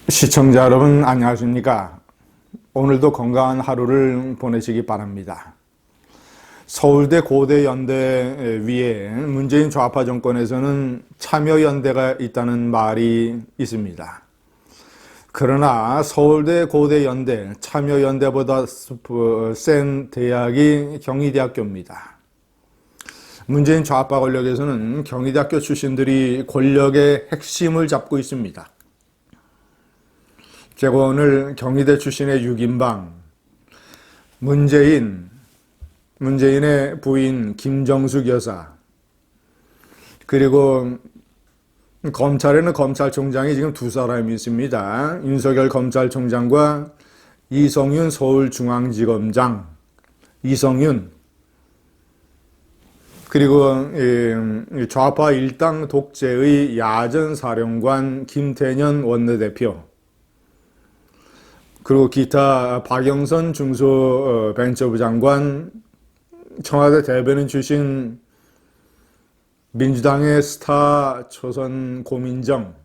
시청자 여러분 안녕하십니까? 오늘도 건강한 하루를 보내시기 바랍니다. 서울대 고대연대 위에 문재인 좌파 정권에서는 참여연대가 있다는 말이 있습니다. 그러나 서울대 고대연대 참여연대보다 센 대학이 경희대학교입니다. 문재인 좌파 권력에서는 경희대학교 출신들이 권력의 핵심을 잡고 있습니다. 제가 오늘 경희대 출신의 6인방, 문재인의 부인 김정숙 여사, 그리고 검찰에는 검찰총장이 지금 두 사람이 있습니다. 윤석열 검찰총장과 이성윤 서울중앙지검장, 이성윤, 그리고 좌파 일당 독재의 야전사령관 김태년 원내대표, 그리고 기타 박영선 중소벤처부 장관, 청와대 대변인 출신 민주당의 스타 초선 고민정,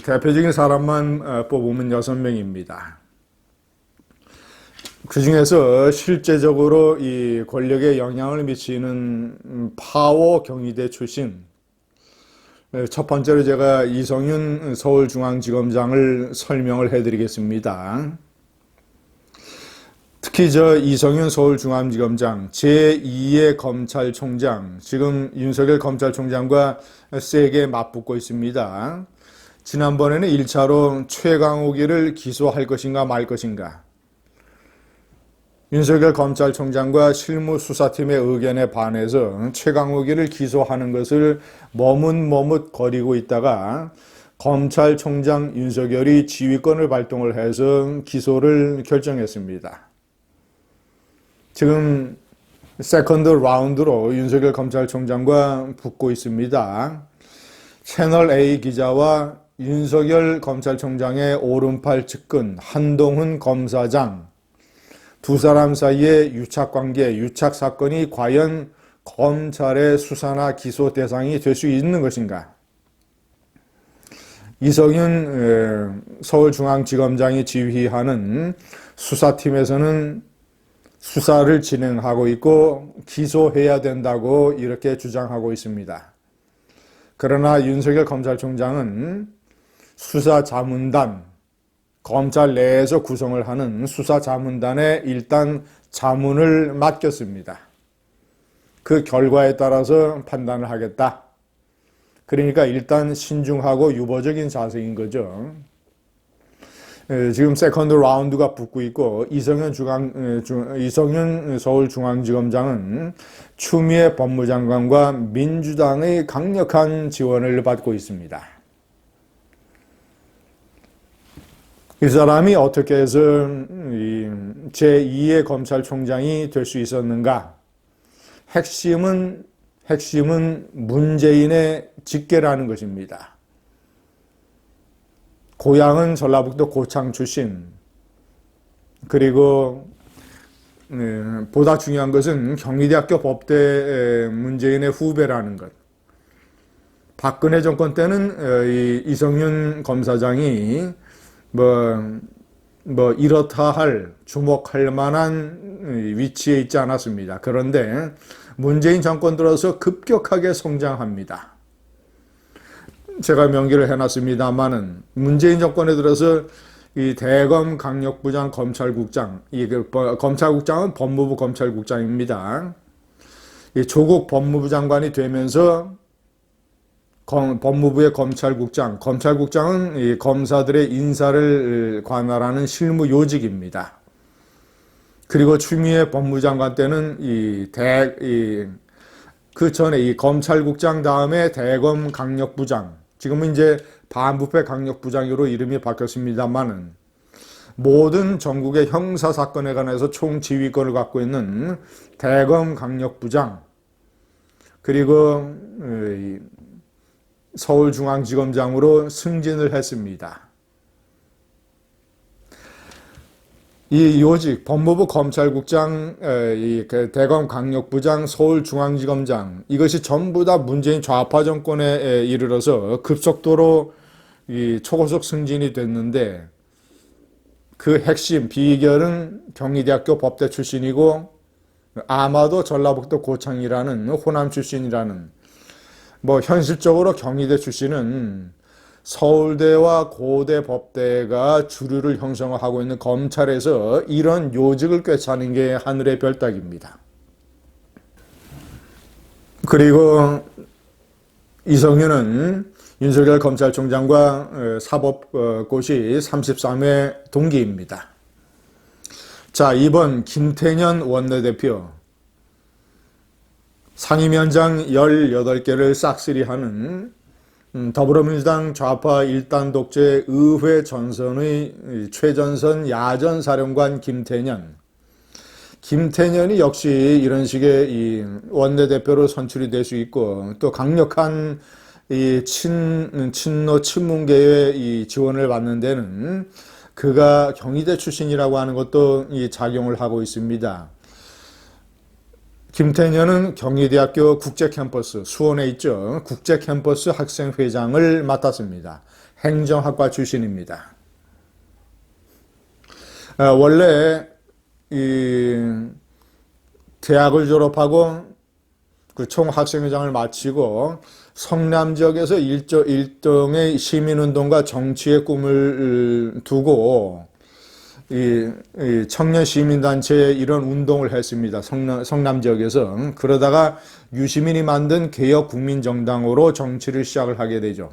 대표적인 사람만 뽑으면 6명입니다. 그 중에서 실제적으로 이 권력에 영향을 미치는 파워 경희대 출신, 첫 번째로 제가 이성윤 서울중앙지검장을 설명을 해드리겠습니다. 특히 이성윤 서울중앙지검장 제2의 검찰총장, 지금 윤석열 검찰총장과 세게 맞붙고 있습니다. 지난번에는 1차로 최강욱이를 기소할 것인가 말 것인가, 윤석열 검찰총장과 실무수사팀의 의견에 반해서 최강욱이를 기소하는 것을 머뭇머뭇거리고 있다가 검찰총장 윤석열이 지휘권을 발동을 해서 기소를 결정했습니다. 지금 세컨드 라운드로 윤석열 검찰총장과 붙고 있습니다. 채널A 기자와 윤석열 검찰총장의 오른팔 측근 한동훈 검사장, 두 사람 사이의 유착관계, 유착사건이 과연 검찰의 수사나 기소 대상이 될 수 있는 것인가? 이성윤 서울중앙지검장이 지휘하는 수사팀에서는 수사를 진행하고 있고 기소해야 된다고 이렇게 주장하고 있습니다. 그러나 윤석열 검찰총장은 수사자문단, 검찰 내에서 구성을 하는 수사자문단에 일단 자문을 맡겼습니다. 그 결과에 따라서 판단을 하겠다. 그러니까 일단 신중하고 유보적인 자세인 거죠. 지금 세컨드 라운드가 붙고 있고 이성윤 서울중앙지검장은 추미애 법무장관과 민주당의 강력한 지원을 받고 있습니다. 이 사람이 어떻게 해서 제2의 검찰총장이 될 수 있었는가? 핵심은 문재인의 직계라는 것입니다. 고향은 전라북도 고창 출신, 그리고 보다 중요한 것은 경희대학교 법대 문재인의 후배라는 것. 박근혜 정권 때는 이성윤 검사장이 이렇다 할, 주목할 만한 위치에 있지 않았습니다. 그런데 문재인 정권 들어서 급격하게 성장합니다. 제가 명기를 해놨습니다만은 문재인 정권에 들어서 이 대검 강력부장 검찰국장, 검찰국장은 법무부 검찰국장입니다. 이 조국 법무부 장관이 되면서 법무부의 검찰국장은 이 검사들의 인사를 관할하는 실무 요직입니다. 그리고 추미애 법무장관 때는 그 전에 이 검찰국장 다음에 대검 강력부장, 지금은 이제 반부패 강력부장으로 이름이 바뀌었습니다만은 모든 전국의 형사 사건에 관해서 총지휘권을 갖고 있는 대검 강력부장, 그리고 서울중앙지검장으로 승진을 했습니다. 이 요직, 법무부 검찰국장, 대검 강력부장, 서울중앙지검장, 이것이 전부 다 문재인 좌파 정권에 이르러서 급속도로 이 초고속 승진이 됐는데 그 핵심 비결은 경희대학교 법대 출신이고 아마도 전라북도 고창이라는 호남 출신이라는 뭐 현실적으로 경희대 출신은 서울대와 고대 법대가 주류를 형성하고 있는 검찰에서 이런 요직을 꿰차는 게 하늘의 별따기입니다. 그리고 이성윤은 윤석열 검찰총장과 사법고시 33회 동기입니다. 자, 이번 김태년 원내대표 상임위원장 18개를 싹쓸이하는 더불어민주당 좌파 일단 독재 의회 전선의 최전선 야전 사령관 김태년이 역시 이런 식의 이 원내대표로 선출이 될 수 있고 또 강력한 이 친노 친문계의 이 지원을 받는 데는 그가 경희대 출신이라고 하는 것도 이 작용을 하고 있습니다. 김태년은 경희대학교 국제캠퍼스, 수원에 있죠. 국제캠퍼스 학생회장을 맡았습니다. 행정학과 출신입니다. 원래 이 대학을 졸업하고 그 총학생회장을 마치고 성남 지역에서 일종의 시민운동과 정치의 꿈을 두고 이 청년 시민단체에 이런 운동을 했습니다. 성남 지역에서. 그러다가 유시민이 만든 개혁국민정당으로 정치를 시작을 하게 되죠.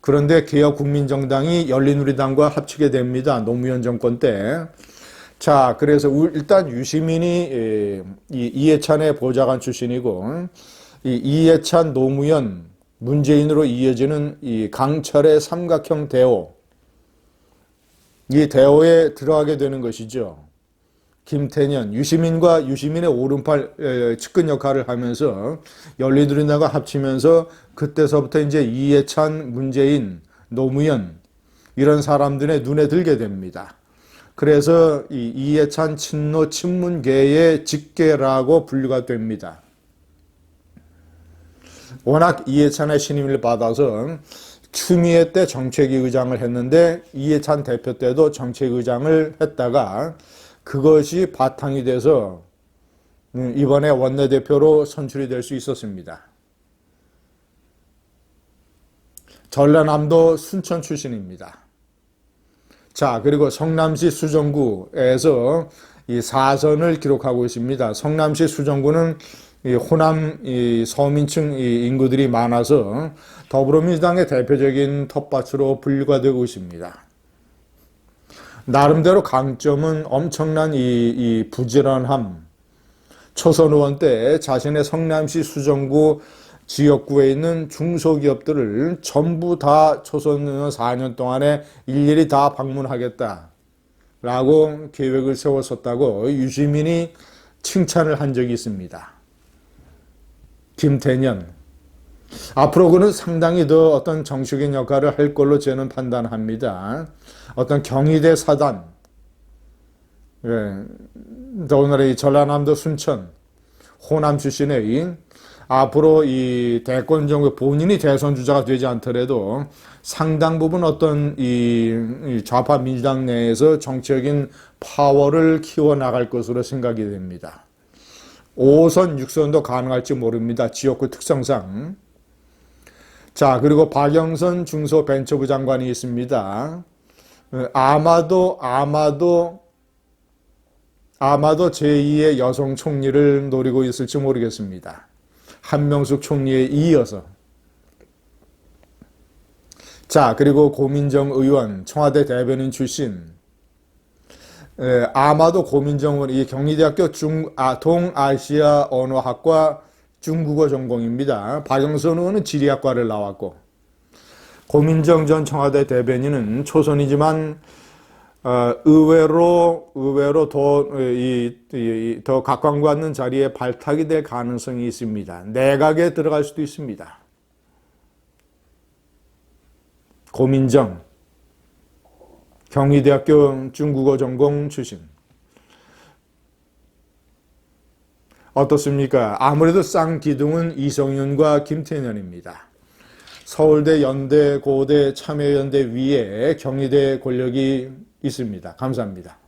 그런데 개혁국민정당이 열린우리당과 합치게 됩니다. 노무현 정권 때. 자, 그래서 일단 유시민이 이해찬의 보좌관 출신이고 이해찬, 노무현, 문재인으로 이어지는 이 강철의 삼각형 대오, 이 대오에 들어가게 되는 것이죠. 김태년, 유시민의 오른팔 측근 역할을 하면서 열린우리당과 합치면서 그때서부터 이제 이해찬, 문재인, 노무현 이런 사람들의 눈에 들게 됩니다. 그래서 이 이해찬 친노 친문계의 직계라고 분류가 됩니다. 워낙 이해찬의 신임을 받아서 추미애 때 정책위 의장을 했는데 이해찬 대표 때도 정책위 의장을 했다가 그것이 바탕이 돼서 이번에 원내대표로 선출이 될 수 있었습니다. 전라남도 순천 출신입니다. 자, 그리고 성남시 수정구에서 이 4선을 기록하고 있습니다. 성남시 수정구는 이 호남 이 서민층 이 인구들이 많아서 더불어민주당의 대표적인 텃밭으로 분류가 되고 있습니다. 나름대로 강점은 엄청난 이 부지런함. 초선 의원 때 자신의 성남시 수정구 지역구에 있는 중소기업들을 전부 다 초선 의원 4년 동안에 일일이 다 방문하겠다라고 계획을 세웠었다고 유시민이 칭찬을 한 적이 있습니다. 김태년. 앞으로 그는 상당히 더 어떤 정치적인 역할을 할 걸로 저는 판단합니다. 어떤 경희대 사단, 더군다나 이 전라남도 순천, 호남 출신의 앞으로 이 대권 정부 본인이 대선 주자가 되지 않더라도 상당 부분 어떤 이 좌파 민주당 내에서 정치적인 파워를 키워나갈 것으로 생각이 됩니다. 5선, 6선도 가능할지 모릅니다. 지역구 특성상. 자, 그리고 박영선 중소벤처부 장관이 있습니다. 아마도 제2의 여성 총리를 노리고 있을지 모르겠습니다. 한명숙 총리에 이어서. 자, 그리고 고민정 의원, 청와대 대변인 출신. 아마도 고민정 의원, 이 경희대학교 동아시아 언어학과 중국어 전공입니다. 박영선 의원은 지리학과를 나왔고, 고민정 전 청와대 대변인은 초선이지만 의외로 더 각광받는 자리에 발탁이 될 가능성이 있습니다. 내각에 들어갈 수도 있습니다. 고민정, 경희대학교 중국어 전공 출신. 어떻습니까? 아무래도 쌍기둥은 이성윤과 김태년입니다. 서울대, 연대, 고대, 참여연대 위에 경희대 권력이 있습니다. 감사합니다.